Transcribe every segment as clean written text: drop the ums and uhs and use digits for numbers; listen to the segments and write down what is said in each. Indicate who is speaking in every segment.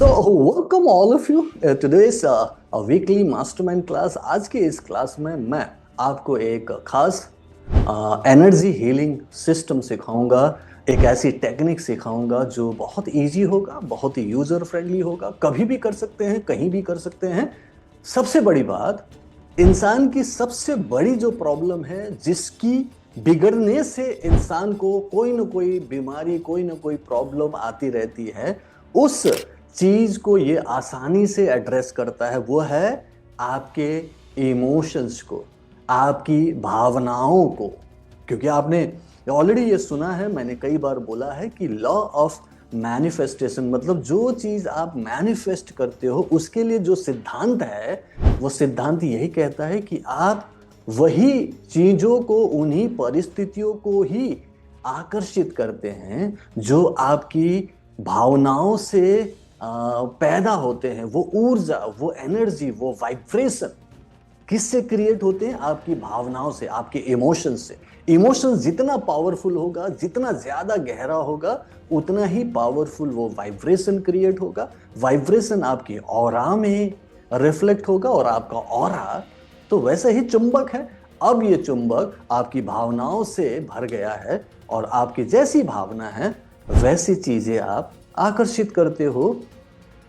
Speaker 1: So, welcome all of you. Today's a weekly mastermind class. आज के इस class में मैं आपको एक खास एनर्जी हीलिंग सिस्टम सिखाऊंगा, एक ऐसी टेक्निक सिखाऊंगा जो बहुत इजी होगा, बहुत ही यूजर फ्रेंडली होगा, कभी भी कर सकते हैं, कहीं भी कर सकते हैं। सबसे बड़ी बात, इंसान की सबसे बड़ी जो प्रॉब्लम है, जिसकी बिगड़ने से इंसान को कोई ना कोई बीमारी, कोई ना कोई प्रॉब्लम आती रहती है, उस चीज को ये आसानी से एड्रेस करता है। वो है आपके इमोशंस को, आपकी भावनाओं को। क्योंकि आपने ऑलरेडी ये सुना है, मैंने कई बार बोला है कि लॉ ऑफ मैनिफेस्टेशन, मतलब जो चीज आप मैनिफेस्ट करते हो उसके लिए जो सिद्धांत है, वो सिद्धांत यही कहता है कि आप वही चीजों को, उन्हीं परिस्थितियों को ही आकर्षित करते हैं जो आपकी भावनाओं से पैदा होते हैं। वो ऊर्जा, वो एनर्जी, वो वाइब्रेशन किससे क्रिएट होते हैं? आपकी भावनाओं से, आपके इमोशंस से। इमोशंस जितना पावरफुल होगा, जितना ज्यादा गहरा होगा, उतना ही पावरफुल वो वाइब्रेशन क्रिएट होगा। वाइब्रेशन आपकी ऑरा में रिफ्लेक्ट होगा और आपका ऑरा तो वैसे ही चुंबक है। अब ये चुंबक आपकी भावनाओं से भर गया है और आपकी जैसी भावना है वैसी चीजें आप आकर्षित करते हो।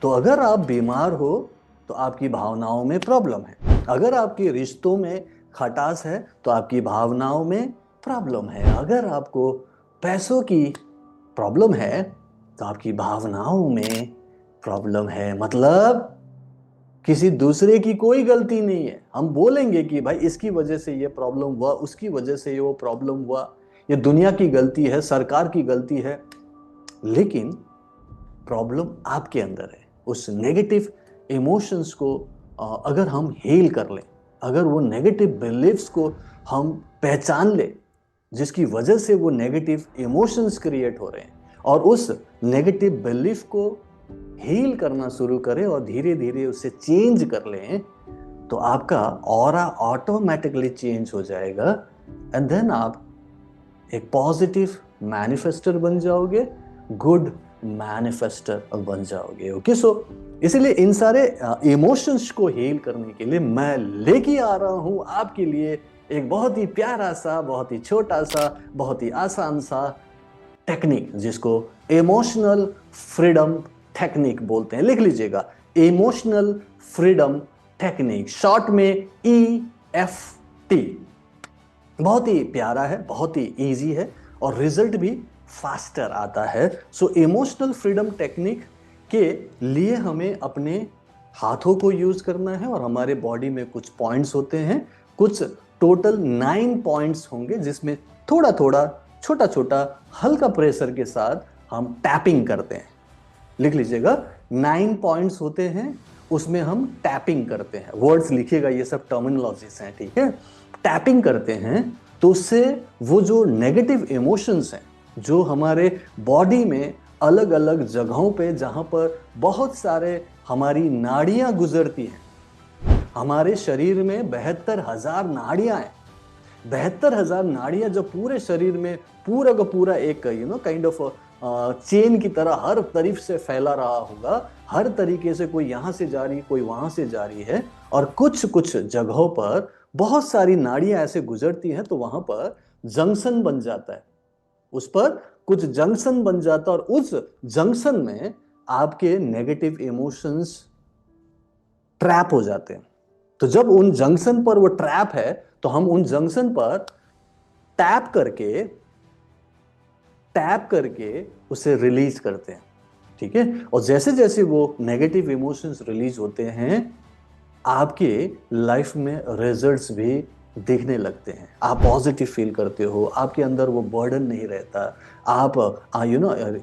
Speaker 1: तो अगर आप बीमार हो तो आपकी भावनाओं में प्रॉब्लम है। अगर आपके रिश्तों में खटास है तो आपकी भावनाओं में प्रॉब्लम है। अगर आपको पैसों की प्रॉब्लम है तो आपकी भावनाओं में प्रॉब्लम है। मतलब किसी दूसरे की कोई गलती नहीं है। हम बोलेंगे कि भाई इसकी वजह से ये प्रॉब्लम हुआ, उसकी वजह से वो प्रॉब्लम हुआ, ये दुनिया की गलती है, सरकार की गलती है, लेकिन प्रॉब्लम आपके अंदर है। उस नेगेटिव इमोशंस को अगर हम हील कर लें, अगर वो नेगेटिव बिलीफ्स को हम पहचान लें जिसकी वजह से वो नेगेटिव इमोशंस क्रिएट हो रहे हैं, और उस नेगेटिव बिलीफ को हील करना शुरू करें और धीरे धीरे उसे चेंज कर लें, तो आपका ऑरा ऑटोमेटिकली चेंज हो जाएगा। एंड देन आप एक पॉजिटिव मैनिफेस्टर बन जाओगे, गुड मैनिफेस्टर बन जाओगे। ओके, सो इसलिए इन सारे इमोशंस को हील करने के लिए मैं लेके आ रहा हूं आपके लिए एक बहुत ही प्यारा सा, बहुत ही छोटा सा, बहुत ही आसान सा टेक्निक, जिसको इमोशनल फ्रीडम टेक्निक बोलते हैं। लिख लीजिएगा, इमोशनल फ्रीडम टेक्निक, शॉर्ट में EFT। बहुत ही प्यारा है, बहुत ही इजी है और रिजल्ट भी फास्टर आता है। सो इमोशनल फ्रीडम टेक्निक के लिए हमें अपने हाथों को यूज करना है और हमारे बॉडी में कुछ पॉइंट्स होते हैं। कुछ टोटल 9 पॉइंट्स होंगे जिसमें थोड़ा थोड़ा, छोटा छोटा, हल्का प्रेशर के साथ हम टैपिंग करते हैं। लिख लीजिएगा, 9 पॉइंट्स होते हैं, उसमें हम टैपिंग करते हैं। वर्ड्स लिखिएगा, ये सब टर्मिनोलॉजीज हैं, ठीक है। टैपिंग करते हैं तो उससे वो जो नेगेटिव इमोशंस हैं, जो हमारे बॉडी में अलग अलग जगहों पे, जहां पर बहुत सारे हमारी नाड़ियां गुजरती हैं, हमारे शरीर में 72,000 नाड़ियां हैं। 72,000 नाड़ियां जब पूरे शरीर में पूरा का पूरा एक काइंड ऑफ चेन की तरह हर तरफ से फैला रहा होगा, हर तरीके से कोई यहां से जा रही, कोई वहां से जा रही है, और कुछ कुछ जगहों पर बहुत सारी नाड़ियां ऐसे गुजरती हैं, तो वहां पर जंक्शन बन जाता है। उस पर कुछ जंक्शन बन जाता है और उस जंक्शन में आपके नेगेटिव इमोशंस ट्रैप हो जाते हैं। तो जब उन जंक्शन पर वो ट्रैप है तो हम उन जंक्शन पर टैप करके उसे रिलीज करते हैं, ठीक है। और जैसे जैसे वो नेगेटिव इमोशंस रिलीज होते हैं, आपके लाइफ में रिजल्ट्स भी दिखने लगते हैं। आप पॉजिटिव फील करते हो, आपके अंदर वो बर्डन नहीं रहता, आप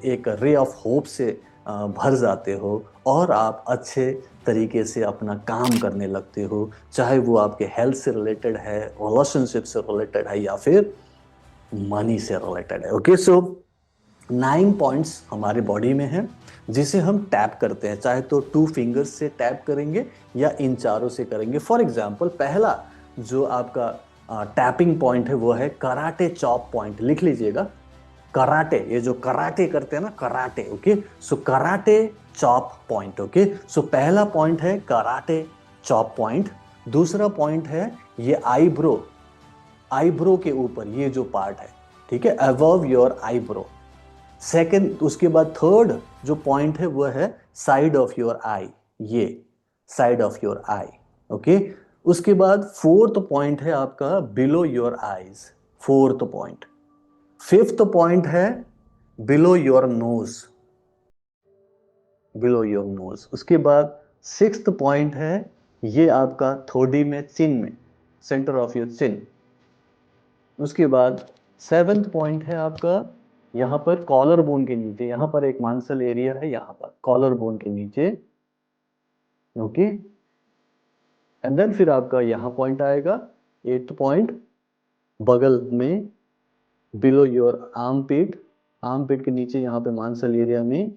Speaker 1: एक रे ऑफ होप से भर जाते हो और आप अच्छे तरीके से अपना काम करने लगते हो, चाहे वो आपके हेल्थ से रिलेटेड है, रिलेशनशिप से रिलेटेड है, या फिर मनी से रिलेटेड है। ओके, सो 9 पॉइंट्स हमारे बॉडी में है जिसे हम टैप करते हैं, चाहे तो 2 फिंगर्स से टैप करेंगे या इन चारों से करेंगे। फॉर एग्जाम्पल, पहला जो आपका टैपिंग पॉइंट है वो है कराटे चॉप पॉइंट। लिख लीजिएगा, कराटे, ये जो कराटे करते हैं ना, कराटे, ओके। सो कराटे चॉप पॉइंट, ओके। सो पहला पॉइंट है कराटे चॉप पॉइंट। दूसरा पॉइंट है ये आईब्रो, आईब्रो के ऊपर ये जो पार्ट है, ठीक है, अबव योर आईब्रो। सेकंड, उसके बाद थर्ड जो पॉइंट है वो है साइड ऑफ योर आई, ये side of your eye, okay. उसके बाद फोर्थ पॉइंट है आपका below your eyes, fourth point. Fifth point है below your nose, below your nose. उसके बाद सिक्स्थ पॉइंट है ये आपका थोड़ी में, चिन में, सेंटर ऑफ योर चिन। उसके बाद सेवेंथ पॉइंट है आपका यहाँ पर कॉलर बोन के नीचे, यहाँ पर एक मांसल एरिया है, यहाँ पर कॉलर बोन के नीचे, ओके। एंड देन फिर आपका यहाँ पॉइंट आएगा, एट्थ पॉइंट बगल में below your armpit, armpit के नीचे यहाँ पे मांसल एरिया में।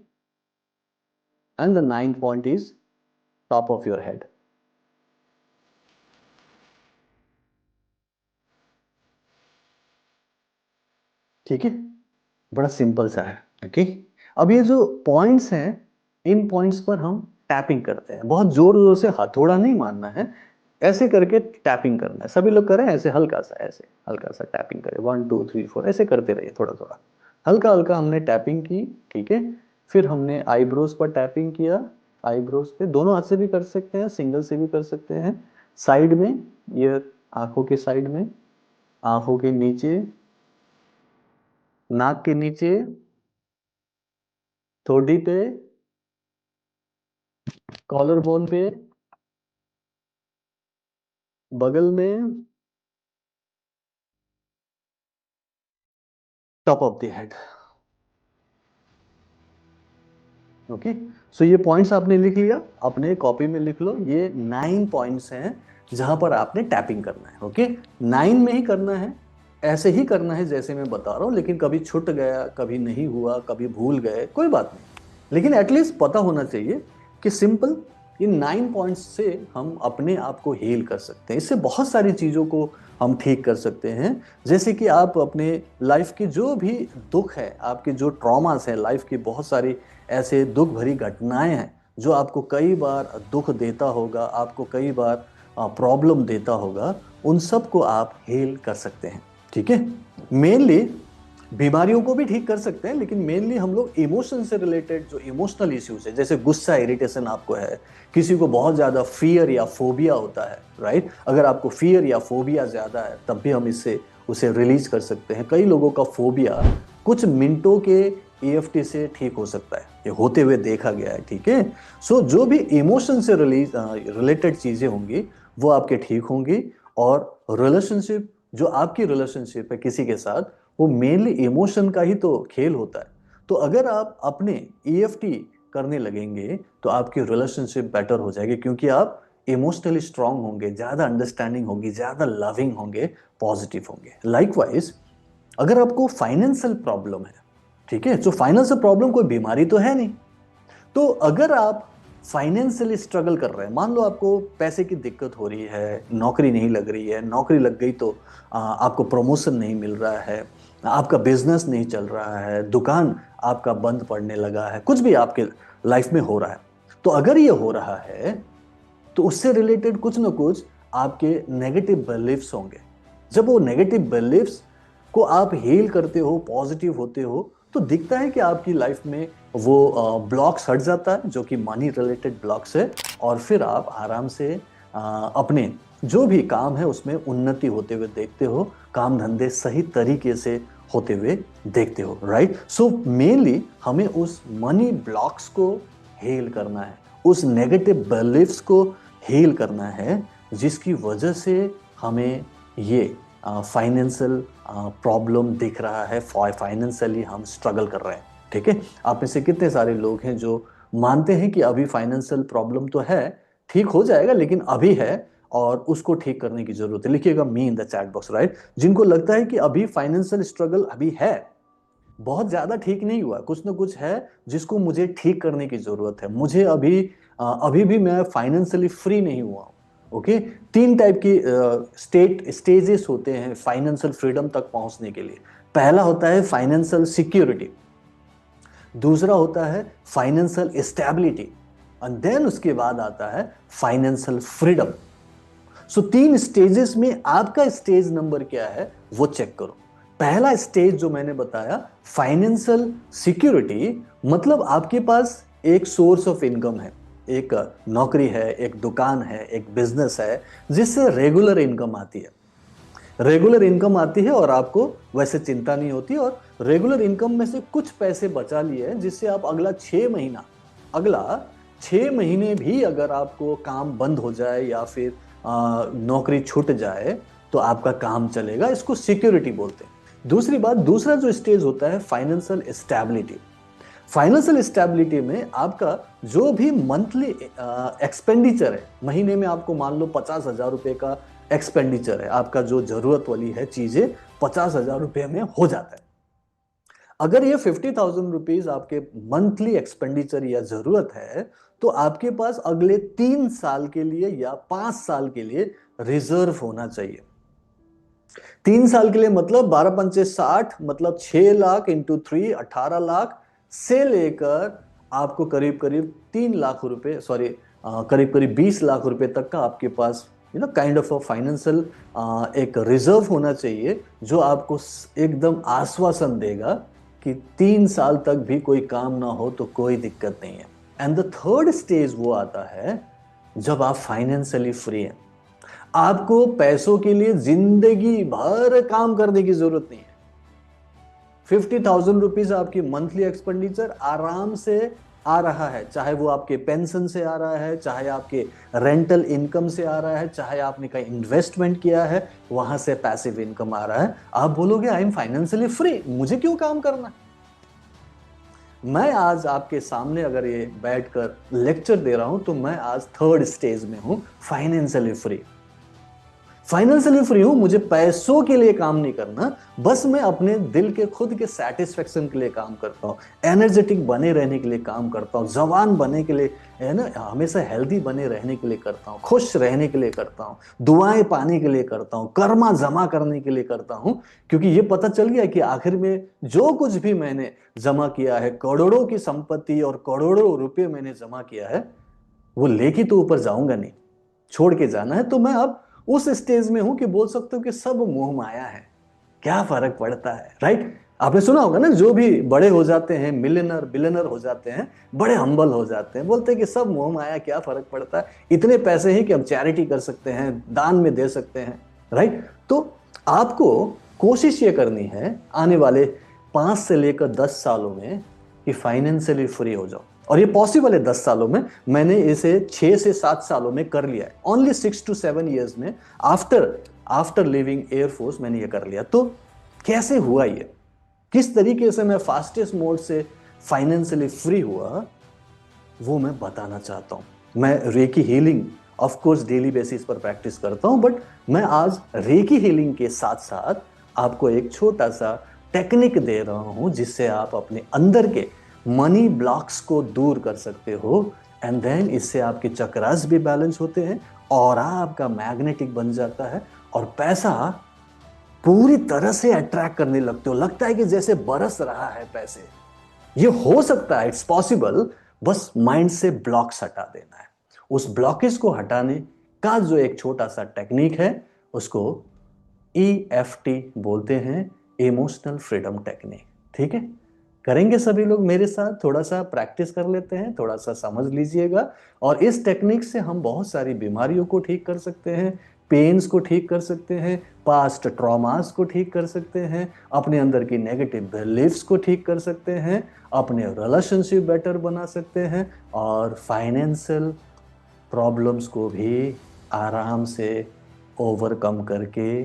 Speaker 1: And the ninth point is top of your head. ठीक है, बड़ा सिंपल सा है, ओके। अब ये जो पॉइंट्स हैं, इन पॉइंट्स पर हम टैपिंग करते हैं। बहुत जोर जोर से हथौड़ा नहीं मारना है, ऐसे करके टैपिंग करना है। सभी लोग करें ऐसे, हल्का सा, ऐसे हल्का सा टैपिंग करें, 1 2 3 4 ऐसे करते रहिए, थोड़ा थोड़ा हल्का हल्का हमने टैपिंग की, ठीक है। फिर हमने आईब्रोज पर टैपिंग किया, आईब्रोज पे दोनों हाथ से भी कर सकते हैं, सिंगल से भी कर सकते हैं। साइड में, ये आंखों के साइड में, आंखों के नीचे, नाक के नीचे, थोड़ी पे, कॉलर बोन पे, बगल में, top of the head, okay. So ये पॉइंट्स आपने लिख लिया, अपने कॉपी में लिख लो। ये 9 पॉइंट्स हैं जहां पर आपने टैपिंग करना है, ओके। 9 में ही करना है, ऐसे ही करना है जैसे मैं बता रहा हूं। लेकिन कभी छूट गया, कभी नहीं हुआ, कभी भूल गए, कोई बात नहीं, लेकिन एटलीस्ट पता होना चाहिए कि सिंपल इन 9 पॉइंट्स से हम अपने आप को हील कर सकते हैं। इससे बहुत सारी चीज़ों को हम ठीक कर सकते हैं। जैसे कि आप अपने लाइफ की जो भी दुख है, आपके जो ट्रॉमास हैं, लाइफ की बहुत सारी ऐसे दुख भरी घटनाएं हैं जो आपको कई बार दुख देता होगा, आपको कई बार प्रॉब्लम देता होगा, उन सब को आप हील कर सकते हैं, ठीक है। मेनली बीमारियों को भी ठीक कर सकते हैं, लेकिन मेनली हम लोग इमोशन से रिलेटेड जो इमोशनल इश्यूज है, जैसे गुस्सा, इरिटेशन आपको है, किसी को बहुत ज़्यादा फियर या फोबिया होता है, राइट। अगर आपको फियर या फोबिया ज़्यादा है तब भी हम इससे उसे रिलीज कर सकते हैं। कई लोगों का फोबिया कुछ मिनटों के EFT से ठीक हो सकता है, ये होते हुए देखा गया है, ठीक है। सो जो भी इमोशन से रिलेटेड चीज़ें होंगी वो आपके ठीक होंगी। और रिलेशनशिप, जो आपकी रिलेशनशिप है किसी के साथ, वो मेनली इमोशन का ही तो खेल होता है। तो अगर आप अपने EFT करने लगेंगे तो आपकी रिलेशनशिप बेटर हो जाएगी, क्योंकि आप इमोशनली स्ट्रांग होंगे, ज़्यादा अंडरस्टैंडिंग होगी, ज़्यादा लविंग होंगे, पॉजिटिव होंगे। लाइकवाइज अगर आपको फाइनेंशियल प्रॉब्लम है, ठीक है, तो फाइनेंशियल प्रॉब्लम कोई बीमारी तो है नहीं। तो अगर आप फाइनेंशियली स्ट्रगल कर रहे हैं, मान लो आपको पैसे की दिक्कत हो रही है, नौकरी नहीं लग रही है, नौकरी लग गई तो आपको प्रमोशन नहीं मिल रहा है, आपका बिजनेस नहीं चल रहा है, दुकान आपका बंद पड़ने लगा है, कुछ भी आपके लाइफ में हो रहा है, तो अगर ये हो रहा है तो उससे रिलेटेड कुछ ना कुछ आपके नेगेटिव बिलीफ्स होंगे। जब वो नेगेटिव बिलीफ्स को आप हील करते हो, पॉजिटिव होते हो, तो दिखता है कि आपकी लाइफ में वो ब्लॉक्स हट जाता है, जो कि मनी रिलेटेड ब्लॉक्स है। और फिर आप आराम से अपने जो भी काम है उसमें उन्नति होते हुए देखते हो, काम धंधे सही तरीके से होते हुए देखते हो, राइट। सो मेनली हमें उस मनी ब्लॉक्स को हील करना है, उस नेगेटिव बिलीफ्स को हील करना है, जिसकी वजह से हमें ये फाइनेंशियल प्रॉब्लम दिख रहा है, फाइनेंशियली हम स्ट्रगल कर रहे हैं, ठीक है। आप में से कितने सारे लोग हैं जो मानते हैं कि अभी फाइनेंशियल प्रॉब्लम तो है, ठीक हो जाएगा, लेकिन अभी है और उसको ठीक करने की जरूरत है। लिखिएगा me in the chat box, right. जिनको लगता है कि अभी फाइनेंशियल स्ट्रगल अभी है, बहुत ज्यादा ठीक नहीं हुआ, कुछ ना कुछ है जिसको मुझे ठीक करने की जरूरत है, मुझे अभी भी मैं फाइनेंशियली फ्री नहीं हुआ हूं, ओके। 3 टाइप की स्टेजेस होते हैं फाइनेंशियल फ्रीडम तक पहुंचने के लिए। पहला होता है फाइनेंशियल सिक्योरिटी, दूसरा होता है फाइनेंशियल स्टेबिलिटी, एंड देन उसके बाद आता है फाइनेंशियल फ्रीडम। सो 3 स्टेजेस में आपका स्टेज नंबर क्या है वो चेक करो। पहला स्टेज जो मैंने बताया फाइनेंशियल सिक्योरिटी, मतलब आपके पास एक सोर्स ऑफ इनकम है, एक नौकरी है, एक दुकान है, एक बिजनेस है जिससे रेगुलर इनकम आती है। रेगुलर इनकम आती है और आपको वैसे चिंता नहीं होती, और रेगुलर इनकम में से कुछ पैसे बचा लिए जिससे आप अगला 6 महीने भी अगर आपको काम बंद हो जाए या फिर नौकरी छूट जाए तो आपका काम चलेगा। इसको सिक्योरिटी बोलते हैं। दूसरी बात, दूसरा जो स्टेज होता है फाइनेंशियल स्टेबिलिटी। फाइनेंशियल स्टेबिलिटी में आपका जो भी मंथली एक्सपेंडिचर है, महीने में आपको मान लो 50,000 रुपए का एक्सपेंडिचर है, आपका जो जरूरत वाली है चीजें 50,000 रुपए में हो जाता है। अगर ये 50,000 रुपीज आपके मंथली एक्सपेंडिचर या जरूरत है तो आपके पास अगले 3 साल के लिए या 5 साल के लिए रिजर्व होना चाहिए। 3 साल के लिए मतलब 12 पंचे 60, मतलब 6 लाख इंटू 3 18 लाख से लेकर आपको करीब करीब 3 लाख रुपए, सॉरी करीब करीब 20 लाख रुपए तक का आपके पास काइंड ऑफ अ फाइनेंशियल एक रिजर्व होना चाहिए, जो आपको एकदम आश्वासन देगा कि 3 साल तक भी कोई काम ना हो तो कोई दिक्कत नहीं है। एंड द थर्ड स्टेज वो आता है जब आप फाइनेंशियली फ्री हैं, आपको पैसों के लिए जिंदगी भर काम करने की जरूरत नहीं है। 50,000 रुपीज आपकी मंथली एक्सपेंडिचर आराम से आ रहा है, चाहे वो आपके पेंशन से आ रहा है, चाहे आपके रेंटल इनकम से आ रहा है, चाहे आपने कहीं इन्वेस्टमेंट किया है वहां से पैसिव इनकम आ रहा है। आप बोलोगे आई एम फाइनेंशियली फ्री, मुझे क्यों काम करना। मैं आज आपके सामने अगर ये बैठकर लेक्चर दे रहा हूं तो मैं आज थर्ड स्टेज में हूं, फाइनेंशियली फ्री। फाइनेंशियली फ्री हूं, मुझे पैसों के लिए काम नहीं करना, बस मैं अपने दिल के खुद के सेटिस्फेक्शन के लिए काम करता हूं, एनर्जेटिक बने रहने के लिए काम करता हूं, जवान बने के लिए, है ना, हमेशा हेल्दी बने रहने के लिए करता हूं, खुश रहने के लिए करता हूं, दुआएं पाने के लिए करता हूं, कर्मा जमा करने के लिए करता हूं। क्योंकि ये पता चल गया कि आखिर में जो कुछ भी मैंने जमा किया है, करोड़ों की संपत्ति और करोड़ों रुपए मैंने जमा किया है, वो लेके तो ऊपर जाऊंगा नहीं, छोड़ के जाना है। तो मैं अब उस स्टेज में हूं कि बोल सकते हो कि सब मोह माया है, क्या फर्क पड़ता है, राइट। आपने सुना होगा ना, जो भी बड़े हो जाते हैं, मिलियनर बिलियनर हो जाते हैं, बड़े हम्बल हो जाते हैं, बोलते हैं कि सब मोह माया, क्या फर्क पड़ता है, इतने पैसे हैं कि हम चैरिटी कर सकते हैं, दान में दे सकते हैं, राइट। तो आपको कोशिश ये करनी है आने वाले 5 से लेकर 10 सालों में कि फाइनेंशियली फ्री हो जाओ। और ये पॉसिबल है 10 सालों में, मैंने इसे 6 से 7 सालों में कर लिया है। ओनली 6 to 7 ईयर्स में आफ्टर लिविंग एयरफोर्स मैंने ये कर लिया। तो कैसे हुआ ये, किस तरीके से मैं फास्टेस्ट मोड से फाइनेंशियली फ्री हुआ, वो मैं बताना चाहता हूं। मैं recce healing of course daily basis पर प्रैक्टिस करता हूं, बट मैं आज रेकी हीलिंग के साथ साथ आपको एक छोटा सा टेक्निक दे रहा हूं जिससे आप अपने अंदर के मनी ब्लॉक्स को दूर कर सकते हो। एंड देन इससे आपके चक्रास भी बैलेंस होते हैं और आपका मैग्नेटिक बन जाता है और पैसा पूरी तरह से अट्रैक्ट करने लगते हो, लगता है कि जैसे बरस रहा है पैसे। ये हो सकता है, इट्स पॉसिबल, बस माइंड से ब्लॉक्स हटा देना है। उस ब्लॉकेज को हटाने का जो एक छोटा सा टेक्निक है उसको EFT बोलते हैं, इमोशनल फ्रीडम टेक्निक। ठीक है, करेंगे सभी लोग मेरे साथ, थोड़ा सा प्रैक्टिस कर लेते हैं, थोड़ा सा समझ लीजिएगा। और इस टेक्निक से हम बहुत सारी बीमारियों को ठीक कर सकते हैं, पेन्स को ठीक कर सकते हैं, पास्ट ट्रॉमास को ठीक कर सकते हैं, अपने अंदर की नेगेटिव बिलीफ्स को ठीक कर सकते हैं, अपने रिलेशनशिप बेटर बना सकते हैं और फाइनेंशियल प्रॉब्लम्स को भी आराम से ओवरकम करके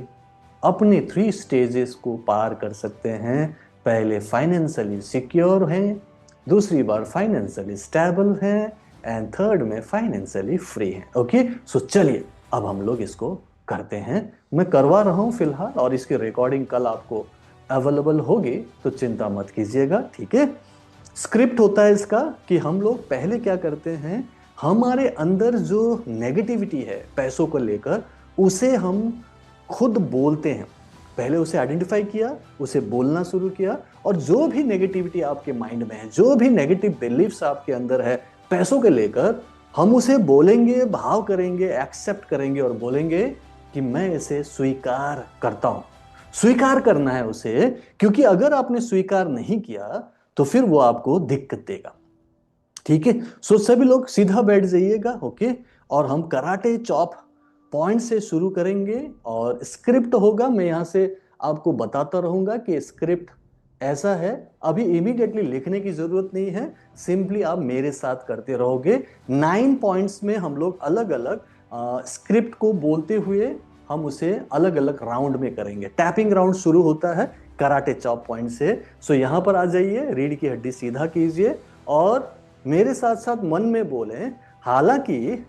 Speaker 1: अपने 3 स्टेजेस को पार कर सकते हैं। पहले फाइनेंशियली सिक्योर हैं, दूसरी बार फाइनेंशियली स्टेबल हैं, एंड थर्ड में फाइनेंशियली फ्री हैं। ओके, सो चलिए अब हम लोग इसको करते हैं। मैं करवा रहा हूं फिलहाल और इसकी रिकॉर्डिंग कल आपको अवेलेबल होगी, तो चिंता मत कीजिएगा, ठीक है। स्क्रिप्ट होता है इसका कि हम लोग पहले क्या करते हैं, हमारे अंदर जो नेगेटिविटी है पैसों को लेकर उसे हम खुद बोलते हैं। पहले उसे आइडेंटिफाई किया, उसे बोलना शुरू किया, और जो भी नेगेटिविटी आपके माइंड में है, जो भी नेगेटिव बिलीफ्स आपके अंदर है पैसों के लेकर, हम उसे बोलेंगे, भाव करेंगे, एक्सेप्ट करेंगे और बोलेंगे कि मैं इसे स्वीकार करता हूं। स्वीकार करना है उसे, क्योंकि अगर आपने स्वीकार नहीं किया तो फिर वो आपको दिक्कत देगा। ठीक है, सो सभी लोग सीधा बैठ जाइएगा, ओके। और हम कराटे चॉप पॉइंट से शुरू करेंगे और स्क्रिप्ट होगा, मैं यहां से आपको बताता रहूंगा कि स्क्रिप्ट ऐसा है। अभी इमीडिएटली लिखने की जरूरत नहीं है, सिंपली आप मेरे साथ करते रहोगे। 9 पॉइंट्स में हम लोग अलग अलग स्क्रिप्ट को बोलते हुए हम उसे अलग अलग राउंड में करेंगे। टैपिंग राउंड शुरू होता है कराटे चॉप पॉइंट से। सो यहां पर आ जाइए, रीढ़ की हड्डी सीधा कीजिए और मेरे साथ साथ मन में बोलें, हालांकि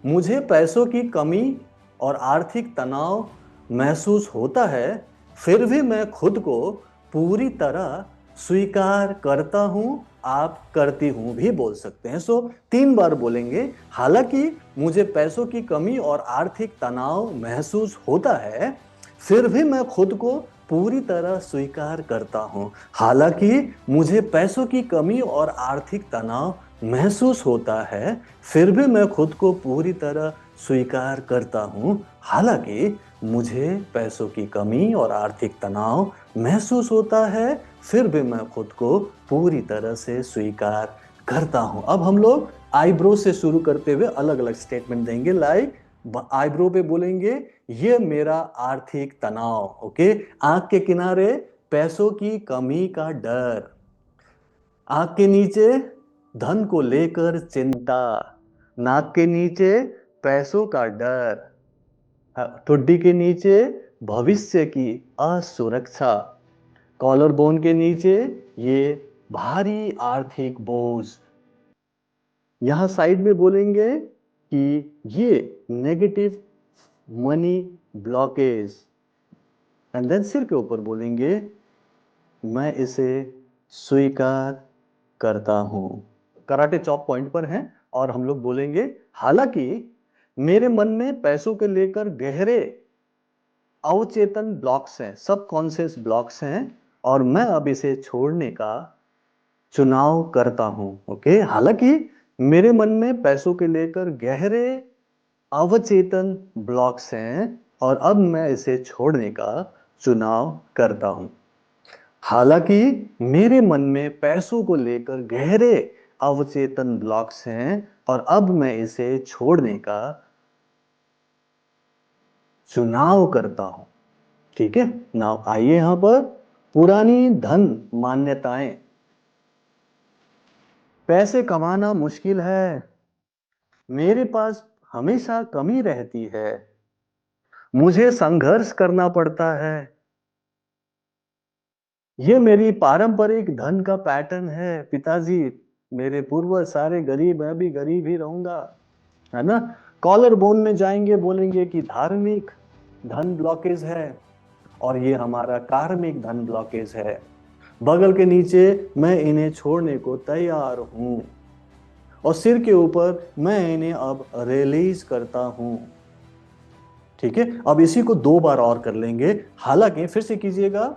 Speaker 1: मुझे पैसों की कमी और आर्थिक तनाव महसूस होता है, फिर भी मैं खुद को पूरी तरह स्वीकार करता हूं। आप करती हूं भी बोल सकते हैं। सो 3 बार बोलेंगे, हालांकि मुझे पैसों की कमी और आर्थिक तनाव महसूस होता है, फिर भी मैं खुद को पूरी तरह स्वीकार करता हूं। हालांकि मुझे पैसों की कमी और आर्थिक तनाव महसूस होता है, फिर भी मैं खुद को पूरी तरह स्वीकार करता हूं। हालांकि मुझे पैसों की कमी और आर्थिक तनाव महसूस होता है, फिर भी मैं खुद को पूरी तरह से स्वीकार करता हूं। अब हम लोग आईब्रो से शुरू करते हुए अलग अलग स्टेटमेंट देंगे। लाइक आईब्रो पे बोलेंगे, ये मेरा आर्थिक तनाव, ओके। आंख के किनारे पैसों की कमी का डर, आंख के नीचे धन को लेकर चिंता, नाक के नीचे पैसों का डर, ठुड्डी के नीचे भविष्य की असुरक्षा, कॉलर बोन के नीचे ये भारी आर्थिक बोझ। यहां साइड में बोलेंगे कि ये negative money blockage, and then सिर के ऊपर बोलेंगे, मैं इसे स्वीकार करता हूं। कराटे चॉप पॉइंट पर हैं और हम लोग बोलेंगे, हालांकि मेरे मन में पैसों के लेकर गहरे अवचेतन ब्लॉक्स हैं, सबकॉन्शियस ब्लॉक्स हैं, और मैं अब इसे छोड़ने का चुनाव करता हूं, ओके। हालांकि मेरे मन में पैसों के लेकर गहरे अवचेतन ब्लॉक्स हैं और अब मैं इसे छोड़ने का चुनाव करता हूं। हालांकि मेरे मन में पैसों को लेकर गहरे अवचेतन ब्लॉक्स हैं और अब मैं इसे छोड़ने का चुनाव करता हूं। ठीक है, नाउ आइए यहां पर पुरानी धन मान्यताएं। पैसे कमाना मुश्किल है, मेरे पास हमेशा कमी रहती है, मुझे संघर्ष करना पड़ता है, ये मेरी पारंपरिक धन का पैटर्न है, पिताजी मेरे पूर्वज सारे गरीब, मैं भी गरीब ही रहूंगा, है ना। कॉलर बोन में जाएंगे, बोलेंगे कि धार्मिक धन ब्लॉकेज है और ये हमारा कार्मिक धन ब्लॉकेज है। बगल के नीचे, मैं इन्हें छोड़ने को तैयार हूं, और सिर के ऊपर, मैं इन्हें अब रिलीज करता हूं। ठीक है, अब इसी को 2 बार और कर लेंगे। हालांकि, फिर से कीजिएगा,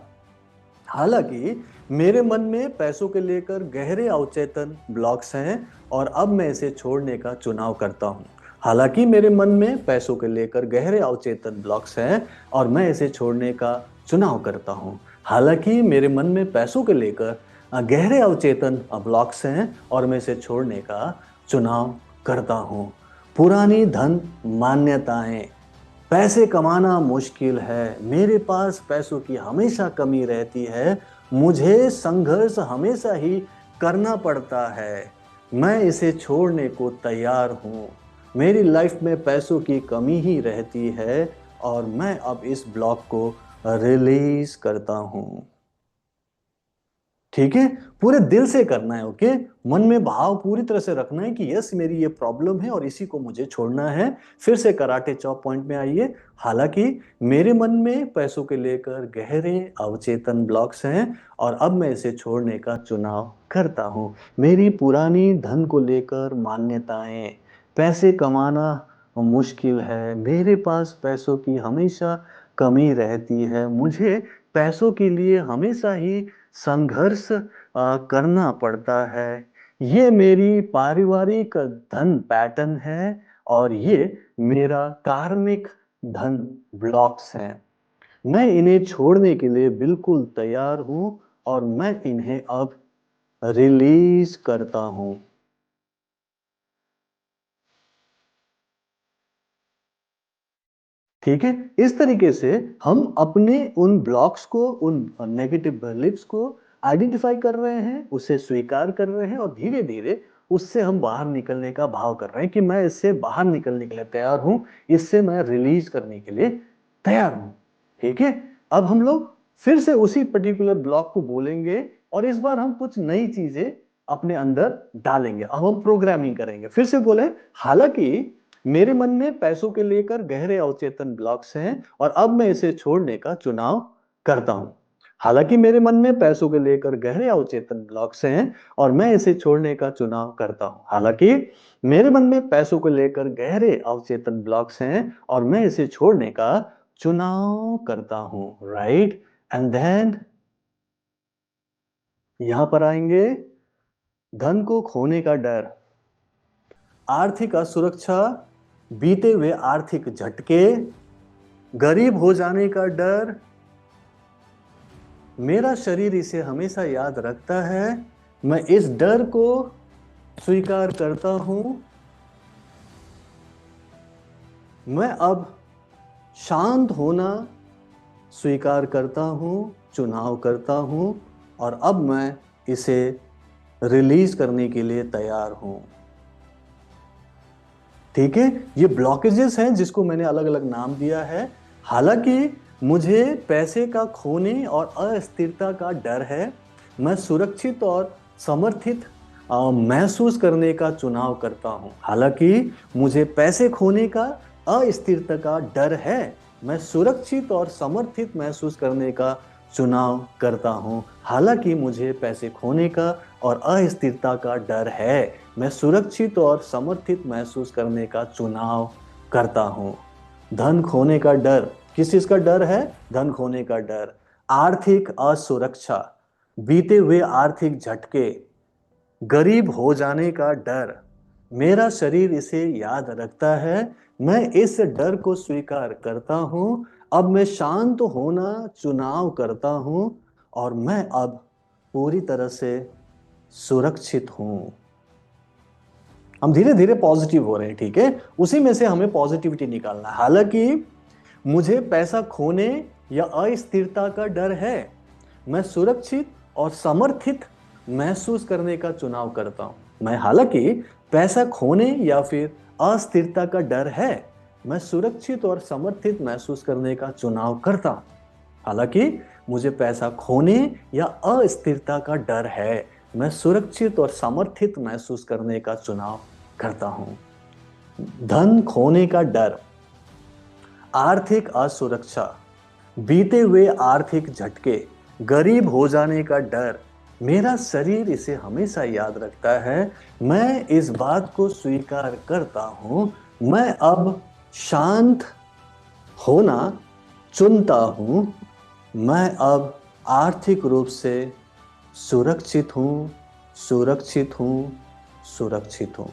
Speaker 1: हालांकि मेरे मन में पैसों के लेकर गहरे अवचेतन ब्लॉक्स हैं और अब मैं इसे छोड़ने का चुनाव करता हूं। हालांकि मेरे मन में पैसों के लेकर गहरे अवचेतन ब्लॉक्स हैं और मैं इसे छोड़ने का चुनाव करता हूं। हालांकि मेरे मन में पैसों के लेकर गहरे अवचेतन ब्लॉक्स हैं और मैं इसे छोड़ने का चुनाव करता हूं। पुरानी धन मान्यताएं, पैसे कमाना मुश्किल है, मेरे पास पैसों की हमेशा कमी रहती है, मुझे संघर्ष हमेशा ही करना पड़ता है, मैं इसे छोड़ने को तैयार हूँ, मेरी लाइफ में पैसों की कमी ही रहती है और मैं अब इस ब्लॉक को रिलीज करता हूँ। ठीक है, पूरे दिल से करना है, ओके। मन में भाव पूरी तरह से रखना है कि यस, मेरी ये प्रॉब्लम है और इसी को मुझे छोड़ना है। फिर से कराटे चॉप पॉइंट में आइए। हालांकि मेरे मन में पैसों के लेकर गहरे अवचेतन ब्लॉक्स हैं और अब मैं इसे छोड़ने का चुनाव करता हूँ। मेरी पुरानी धन को लेकर मान्यताएं, पैसे कमाना मुश्किल है, मेरे पास पैसों की हमेशा कमी रहती है। मुझे पैसों के लिए हमेशा ही संघर्ष करना पड़ता है। ये मेरी पारिवारिक धन पैटर्न है और ये मेरा कार्मिक धन ब्लॉक्स हैं। मैं इन्हें छोड़ने के लिए बिल्कुल तैयार हूं और मैं इन्हें अब रिलीज करता हूं। ठीक है, इस तरीके से हम अपने उन ब्लॉक्स को, उन नेगेटिव बिलीफ्स को आइडेंटिफाई कर रहे हैं, उसे स्वीकार कर रहे हैं और धीरे धीरे उससे हम बाहर निकलने का भाव कर रहे हैं कि मैं इससे बाहर निकलने के लिए तैयार हूं, इससे मैं रिलीज करने के लिए तैयार हूं। ठीक है, अब हम लोग फिर से उसी पर्टिकुलर ब्लॉक को बोलेंगे और इस बार हम कुछ नई चीजें अपने अंदर डालेंगे। अब हम प्रोग्रामिंग करेंगे। फिर से बोले, हालांकि मेरे मन में पैसों के लेकर गहरे अवचेतन ब्लॉक्स हैं और अब मैं इसे छोड़ने का चुनाव करता हूं। हालांकि मेरे मन में पैसों के लेकर गहरे अवचेतन ब्लॉक्स हैं और मैं इसे छोड़ने का चुनाव करता हूं। हालांकि मेरे मन में पैसों को लेकर गहरे अवचेतन ब्लॉक्स हैं और मैं इसे छोड़ने का चुनाव करता हूं। राइट, एंड देन यहां पर आएंगे धन को खोने का डर, आर्थिक असुरक्षा, बीते हुए आर्थिक झटके, गरीब हो जाने का डर। मेरा शरीर इसे हमेशा याद रखता है। मैं इस डर को स्वीकार करता हूं। मैं अब शांत होना स्वीकार करता हूं, चुनाव करता हूं और अब मैं इसे रिलीज करने के लिए तैयार हूं। ठीक है, ये ब्लॉकेजेस हैं जिसको मैंने अलग अलग नाम दिया है। हालांकि मुझे पैसे का खोने और अस्थिरता का डर है, मैं सुरक्षित और समर्थित महसूस करने का चुनाव करता हूं। हालांकि मुझे पैसे खोने का, अस्थिरता का डर है, मैं सुरक्षित और समर्थित महसूस करने का चुनाव करता हूं। हालांकि मुझे पैसे खोने का और अस्थिरता का डर है, मैं सुरक्षित और समर्थित महसूस करने का चुनाव करता हूं। धन खोने का डर, किस चीज का डर है? धन खोने का डर, आर्थिक असुरक्षा, बीते हुए आर्थिक झटके, गरीब हो जाने का डर। मेरा शरीर इसे याद रखता है। मैं इस डर को स्वीकार करता हूं। अब मैं शांत होना चुनाव करता हूं और मैं अब पूरी तरह से सुरक्षित हूं। हम धीरे धीरे पॉजिटिव हो रहे हैं। ठीक है, उसी में से हमें पॉजिटिविटी निकालना है। हालांकि मुझे पैसा खोने या अस्थिरता का डर है, मैं सुरक्षित और समर्थित महसूस करने का चुनाव करता हूं। मैं, हालांकि पैसा खोने या फिर अस्थिरता का डर है, मैं सुरक्षित और समर्थित महसूस करने का चुनाव करता हूं। हालांकि मुझे पैसा खोने या अस्थिरता का डर है, मैं सुरक्षित और समर्थित महसूस करने का चुनाव करता हूं। धन खोने का डर, आर्थिक असुरक्षा, बीते हुए आर्थिक झटके, गरीब हो जाने का डर। मेरा शरीर इसे हमेशा याद रखता है। मैं इस बात को स्वीकार करता हूं। मैं अब शांत होना चुनता हूं। मैं अब आर्थिक रूप से सुरक्षित हूं, सुरक्षित हूं, सुरक्षित हूं।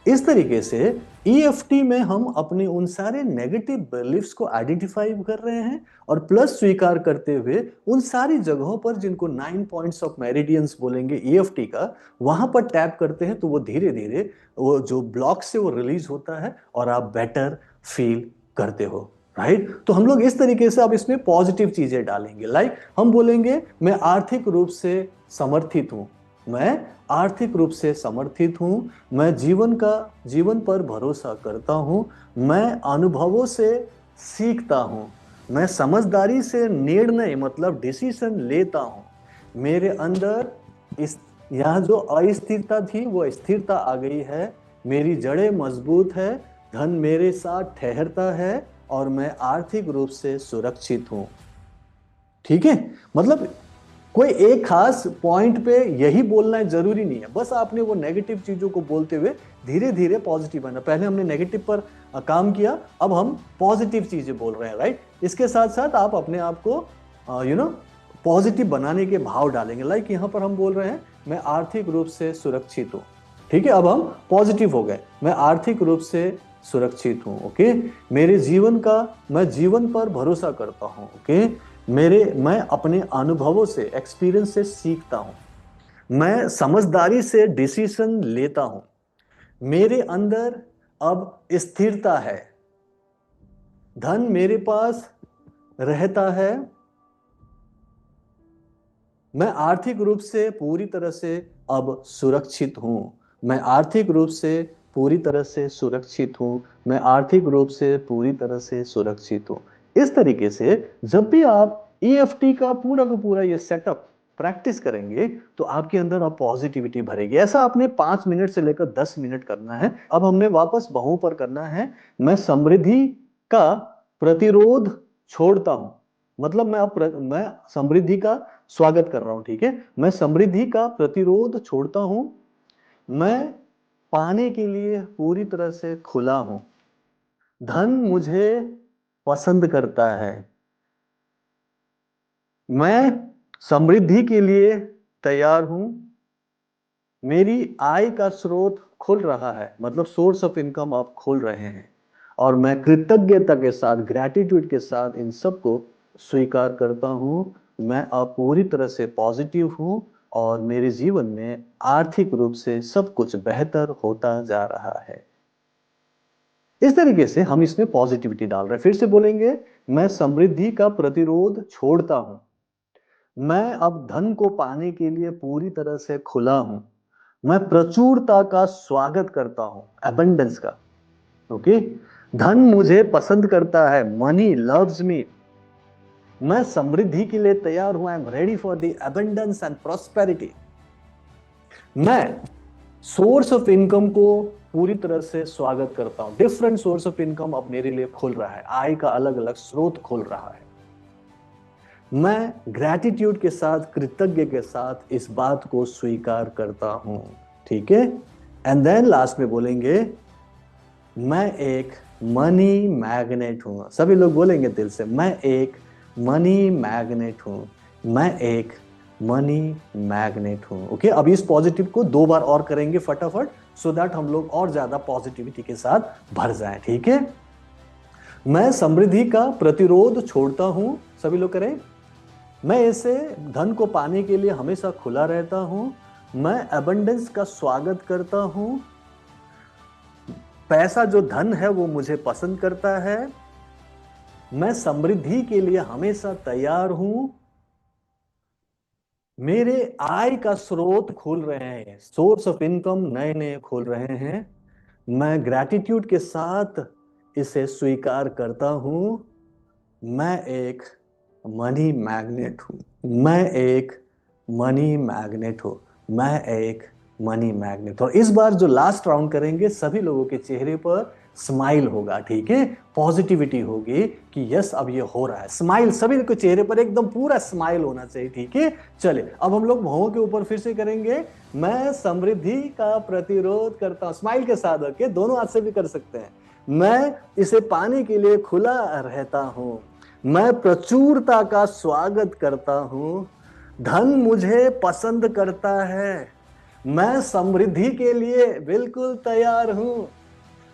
Speaker 1: इस तरीके से EFT में हम अपने उन सारे नेगेटिव बिलीफ्स को आइडेंटिफाई कर रहे हैं और प्लस स्वीकार करते हुए उन सारी जगहों पर जिनको 9 पॉइंट्स ऑफ मेरिडियंस बोलेंगे EFT का, वहां पर टैप करते हैं तो वो धीरे धीरे वो जो ब्लॉक से वो रिलीज होता है और आप बेटर फील करते हो। राइट, तो हम लोग इस तरीके से अब इसमें पॉजिटिव चीजें डालेंगे। लाइक हम बोलेंगे, मैं आर्थिक रूप से समर्थित हूं, मैं आर्थिक रूप से समर्थित हूं, मैं जीवन पर भरोसा करता हूं, मैं अनुभवों से सीखता हूं, मैं समझदारी से निर्णय मतलब डिसीजन लेता हूं। मेरे अंदर इस यहाँ जो अस्थिरता थी वो स्थिरता आ गई है। मेरी जड़ें मजबूत है, धन मेरे साथ ठहरता है और मैं आर्थिक रूप से सुरक्षित हूं। ठीक है, मतलब कोई एक खास पॉइंट पे यही बोलना है जरूरी नहीं है, बस आपने वो नेगेटिव चीजों को बोलते हुए धीरे धीरे पॉजिटिव बनना। पहले हमने नेगेटिव पर काम किया, अब हम पॉजिटिव चीजें बोल रहे हैं, राइट। इसके साथ साथ आप अपने आप को पॉजिटिव बनाने के भाव डालेंगे। लाइक यहाँ पर हम बोल रहे हैं मैं आर्थिक रूप से सुरक्षित हूँ, ठीक है। अब हम पॉजिटिव हो गए, मैं आर्थिक रूप से सुरक्षित हूँ, ओके। मैं जीवन पर भरोसा करता हूँ, ओके। मैं अपने अनुभवों से, एक्सपीरियंस से सीखता हूँ। मैं समझदारी से डिसीजन लेता हूँ। मेरे अंदर अब स्थिरता है। धन मेरे पास रहता है। मैं आर्थिक रूप से पूरी तरह से अब सुरक्षित हूं। मैं आर्थिक रूप से पूरी तरह से सुरक्षित हूं। मैं आर्थिक रूप से पूरी तरह से सुरक्षित हूं। इस तरीके से जब भी आप ईएफटी का पूरा ये सेटअप प्रैक्टिस करेंगे तो आपके अंदर अब पॉजिटिविटी भरेगी। ऐसा आपने 5 मिनट से लेकर 10 मिनट करना है। अब हमने वापस बहु पर करना है। मैं समृद्धि का प्रतिरोध छोड़ता हूं। मतलब मैं समृद्धि का स्वागत कर रहा हूं, ठीक है। मैं समृद्धि का प्रतिरोध छोड़ता हूं। मैं पाने के लिए पूरी तरह से खुला हूं। धन मुझे पसंद करता है। मैं समृद्धि के लिए तैयार हूं। मेरी आय का स्रोत खुल रहा है, मतलब सोर्स ऑफ इनकम आप खोल रहे हैं। और मैं कृतज्ञता के साथ, ग्रैटिट्यूड के साथ इन सबको स्वीकार करता हूं। मैं अब पूरी तरह से पॉजिटिव हूं और मेरे जीवन में आर्थिक रूप से सब कुछ बेहतर होता जा रहा है। इस तरीके से हम इसमें पॉजिटिविटी डाल रहे हैं। फिर से बोलेंगे, मैं समृद्धि का प्रतिरोध छोड़ता हूं। मैं अब धन को पाने के लिए पूरी तरह से खुला हूं। मैं प्रचुरता का स्वागत करता हूं, एबंडेंस का, ओके। धन मुझे पसंद करता है, मनी लव्स मी। मैं समृद्धि के लिए तैयार हूं, I am ready for the abundance and prosperity. मैं सोर्स ऑफ इनकम को पूरी तरह से स्वागत करता हूं। डिफरेंट सोर्स ऑफ इनकम अब मेरे लिए खुल रहा है, आय का अलग अलग स्रोत खुल रहा है। मैं ग्रैटिट्यूड के साथ, कृतज्ञ के साथ इस बात को स्वीकार करता हूं, ठीक है। एंड देन लास्ट में बोलेंगे, मैं एक मनी मैग्नेट हूं। सभी लोग बोलेंगे दिल से, मैं एक मनी मैग्नेट हूं। मैं एक मनी मैग्नेट हूं, ओके। अब इस पॉजिटिव को 2 बार और करेंगे फटाफट, सो दैट हम लोग और ज्यादा पॉजिटिविटी के साथ भर जाएं, ठीक है। मैं समृद्धि का प्रतिरोध छोड़ता हूं। सभी लोग करें, मैं ऐसे धन को पाने के लिए हमेशा खुला रहता हूं। मैं एबंडेंस का स्वागत करता हूं। पैसा जो धन है वो मुझे पसंद करता है। मैं समृद्धि के लिए हमेशा तैयार हूं। मेरे आय का स्रोत खुल रहे हैं, सोर्स ऑफ इनकम नए नए खुल रहे हैं। मैं ग्रैटिट्यूड के साथ इसे स्वीकार करता हूं। मैं एक मनी मैग्नेट हूं। मैं एक मनी मैग्नेट हूं। मैं एक मनी मैग्नेट। और इस बार जो लास्ट राउंड करेंगे, सभी लोगों के चेहरे पर स्माइल होगा, ठीक है। पॉजिटिविटी होगी कि यस अब ये हो रहा है। स्माइल, सभी के चेहरे पर एकदम पूरा स्माइल होना चाहिए, ठीक है। चले, अब हम लोग भौं के ऊपर फिर से करेंगे। मैं समृद्धि का प्रतिरोध करता हूं, स्माइल के साथ, ओके। दोनों हाथ से भी कर सकते हैं। मैं इसे पाने के लिए खुला रहता हूं। मैं प्रचुरता का स्वागत करता हूं। धन मुझे पसंद करता है। मैं समृद्धि के लिए बिल्कुल तैयार हूं।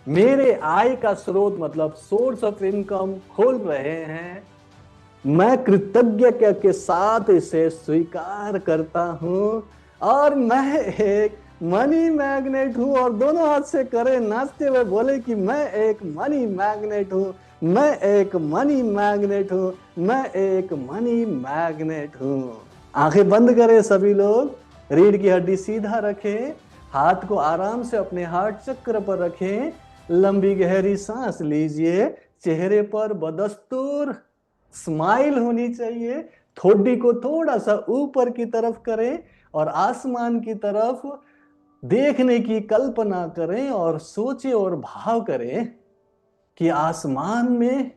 Speaker 1: मेरे आय का स्रोत, मतलब सोर्स ऑफ इनकम खुल रहे हैं। मैं कृतज्ञ के साथ इसे स्वीकार करता हूं और मैं एक मनी मैग्नेट हूं। और दोनों हाथ से करें, नाचते हुए बोले कि मैं एक मनी मैग्नेट हूं। मैं एक मनी मैग्नेट हूं। मैं एक मनी मैग्नेट हूं। आंखें बंद करें सभी लोग। रीढ़ की हड्डी सीधा रखें। हाथ को आराम से अपने हार्ट चक्र पर रखें। लंबी गहरी सांस लीजिए। चेहरे पर बदस्तूर स्माइल होनी चाहिए। ठोडी को थोड़ा सा ऊपर की तरफ करें और आसमान की तरफ देखने की कल्पना करें और सोचें और भाव करें कि आसमान में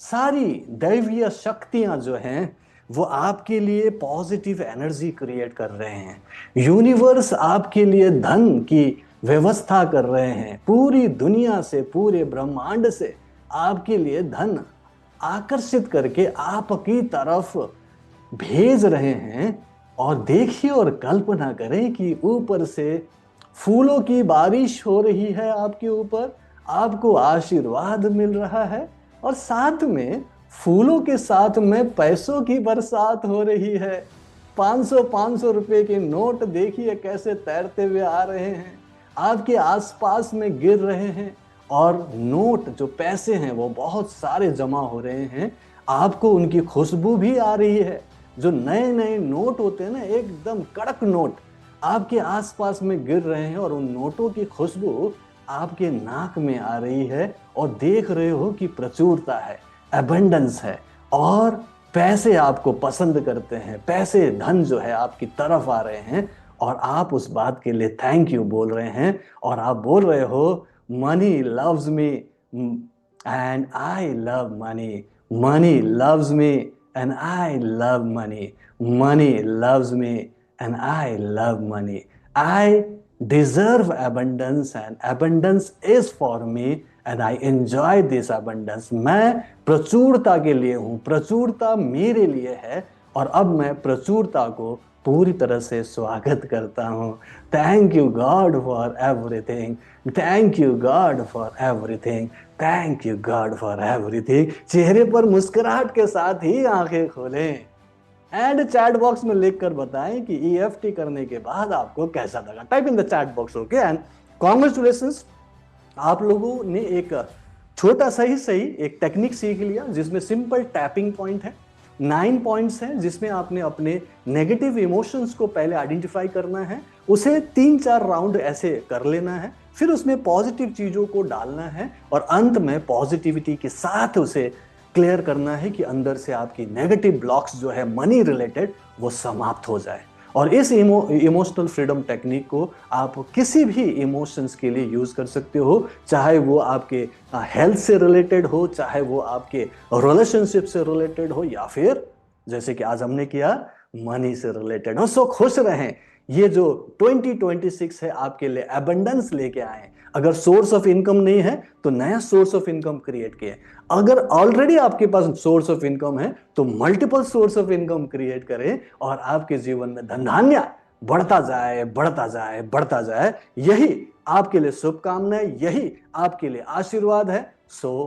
Speaker 1: सारी दैवीय शक्तियां जो हैं वो आपके लिए पॉजिटिव एनर्जी क्रिएट कर रहे हैं। यूनिवर्स आपके लिए धन की व्यवस्था कर रहे हैं। पूरी दुनिया से, पूरे ब्रह्मांड से आपके लिए धन आकर्षित करके आपकी तरफ भेज रहे हैं। और देखिए और कल्पना करें कि ऊपर से फूलों की बारिश हो रही है आपके ऊपर, आपको आशीर्वाद मिल रहा है, और साथ में फूलों के साथ में पैसों की बरसात हो रही है। 500 रुपए के नोट देखिए कैसे तैरते हुए आ रहे हैं, आपके आसपास में गिर रहे हैं, और नोट जो पैसे हैं वो बहुत सारे जमा हो रहे हैं। आपको उनकी खुशबू भी आ रही है। जो नए नए नोट होते हैं ना, एकदम कड़क नोट आपके आसपास में गिर रहे हैं, और उन नोटों की खुशबू आपके नाक में आ रही है, और देख रहे हो कि प्रचुरता है, एबंडेंस है, और पैसे आपको पसंद करते हैं। पैसे, धन जो है आपकी तरफ आ रहे हैं, और आप उस बात के लिए थैंक यू बोल रहे हैं। और आप बोल रहे हो money loves me and I love money, money loves me and I love money, money loves me and I love money. I deserve abundance and abundance is for me and I enjoy this abundance. मैं प्रचुरता के लिए हूँ, प्रचुरता मेरे लिए है, और अब मैं प्रचुरता को पूरी तरह से स्वागत करता हूँ। Thank you God for everything, thank you God for everything, thank you God for everything. चेहरे पर मुस्कुराहट के साथ ही आंखें खोलें एंड चैट बॉक्स में लिख कर बताएं कि EFT करने के बाद आपको कैसा लगा। Type in the chat box, okay. And congratulations, आप लोगों ने एक छोटा सा ही सही एक टेक्निक सीख लिया जिसमें सिंपल टैपिंग पॉइंट है। 9 पॉइंट्स हैं जिसमें आपने अपने नेगेटिव इमोशंस को पहले आइडेंटिफाई करना है, उसे 3-4 राउंड ऐसे कर लेना है, फिर उसमें पॉजिटिव चीजों को डालना है, और अंत में पॉजिटिविटी के साथ उसे क्लियर करना है कि अंदर से आपकी नेगेटिव ब्लॉक्स जो है मनी रिलेटेड वो समाप्त हो जाए। और इस इमोशनल फ्रीडम टेक्निक को आप किसी भी इमोशंस के लिए यूज कर सकते हो, चाहे वो आपके हेल्थ से रिलेटेड हो, चाहे वो आपके रिलेशनशिप से रिलेटेड हो, या फिर जैसे कि आज हमने किया मनी से रिलेटेड हो। सो खुश रहें। ये जो 2026 है आपके लिए एबंडेंस लेके आए। अगर सोर्स ऑफ इनकम नहीं है तो नया सोर्स ऑफ इनकम क्रिएट किए। अगर ऑलरेडी आपके पास सोर्स ऑफ इनकम है तो multiple source of income create करें, और आपके जीवन में धन धान्य बढ़ता जाए, बढ़ता जाए, बढ़ता जाए। यही आपके लिए शुभकामनाएं, यही आपके लिए आशीर्वाद है। So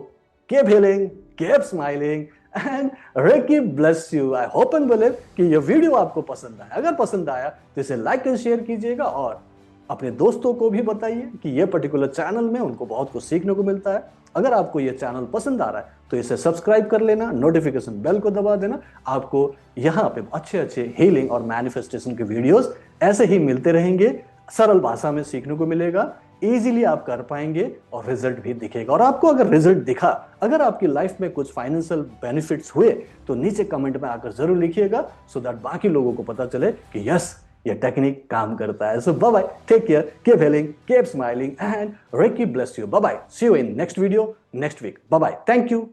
Speaker 1: keep healing, keep smiling and reiki bless you. I hope and believe कि ये वीडियो आपको पसंद आया। अगर पसंद आया तो इसे लाइक एंड शेयर कीजिएगा, और अपने दोस्तों को भी बताइए कि ये पर्टिकुलर चैनल में उनको बहुत कुछ सीखने को मिलता है। अगर आपको ये चैनल पसंद आ रहा है तो इसे सब्सक्राइब कर लेना, नोटिफिकेशन बेल को दबा देना। आपको यहाँ पे अच्छे अच्छे हीलिंग और मैनिफेस्टेशन के वीडियोस ऐसे ही मिलते रहेंगे। सरल भाषा में सीखने को मिलेगा, इजीली आप कर पाएंगे, और रिजल्ट भी दिखेगा। और आपको अगर रिजल्ट दिखा, अगर आपकी लाइफ में कुछ फाइनेंशियल बेनिफिट्स हुए, तो नीचे कमेंट में आकर जरूर लिखिएगा, सो दैट बाकी लोगों को पता चले कि यस, ये टेक्निक काम करता है। So bye bye, take care, keep healing, keep smiling and reiki bless you. Bye bye, see you in next video next week. Bye bye, thank you.